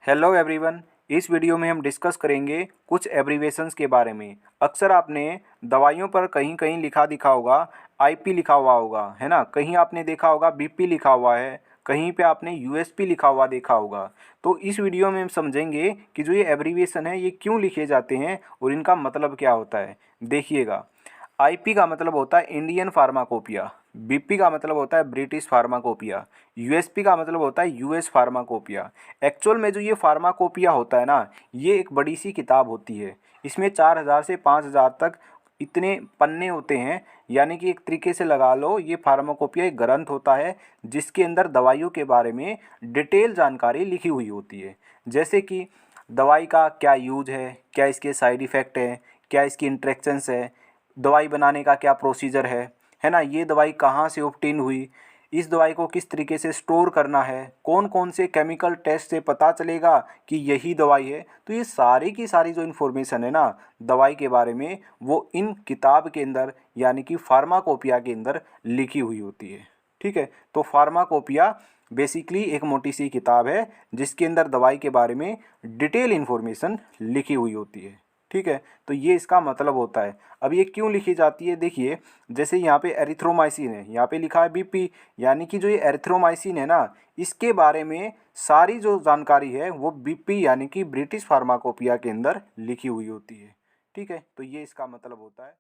Hello everyone. इस video में हम डिस्कस करेंगे कुछ एब्रीवेशंस के बारे में। अक्सर आपने दवाइयों पर कहीं कहीं लिखा दिखा होगा आईपी लिखा हुआ होगा, है ना। कहीं आपने देखा होगा बीपी लिखा हुआ है, कहीं पे आपने यूएसपी लिखा हुआ देखा होगा। तो इस वीडियो में हम समझेंगे कि जो ये एब्रीवेशन है ये क्यों लिखे जाते हैं और इनका मतलब क्या होता है। देखिएगा, आईपी का मतलब होता है इंडियन फार्माकोपिया, बीपी का मतलब होता है ब्रिटिश फार्माकोपिया, यूएसपी का मतलब होता है यूएस फार्माकोपिया। एक्चुअल में जो ये फार्माकोपिया होता है ना, ये एक बड़ी सी किताब होती है। इसमें 4000 से 5000 तक इतने पन्ने होते हैं। यानी कि एक तरीके से लगा लो, ये फार्माकोपिया एक ग्रंथ होता है जिसके अंदर दवाइयों के बारे में डिटेल जानकारी लिखी हुई होती है। जैसे कि दवाई का क्या यूज है, क्या इसके साइड इफ़ेक्ट है, क्या इसकी इंट्रैक्शंस है, दवाई बनाने का क्या प्रोसीजर है ना। ये दवाई कहाँ से ऑब्टेन हुई, इस दवाई को किस तरीके से स्टोर करना है, कौन कौन से केमिकल टेस्ट से पता चलेगा कि यही दवाई है। तो ये सारी की सारी जो इन्फॉर्मेशन है ना दवाई के बारे में, वो इन किताब के अंदर यानी कि फार्माकोपिया के अंदर लिखी हुई होती है। ठीक है, तो फार्माकोपिया बेसिकली एक मोटी सी किताब है जिसके अंदर दवाई के बारे में डिटेल इन्फॉर्मेशन लिखी हुई होती है। ठीक है, तो ये इसका मतलब होता है। अब ये क्यों लिखी जाती है, देखिए जैसे यहाँ पे एरिथ्रोमाइसिन है, यहाँ पे लिखा है बीपी, यानी कि जो ये एरिथ्रोमाइसिन है ना, इसके बारे में सारी जो जानकारी है वो बीपी यानी कि ब्रिटिश फार्माकोपिया के अंदर लिखी हुई होती है। ठीक है, तो ये इसका मतलब होता है।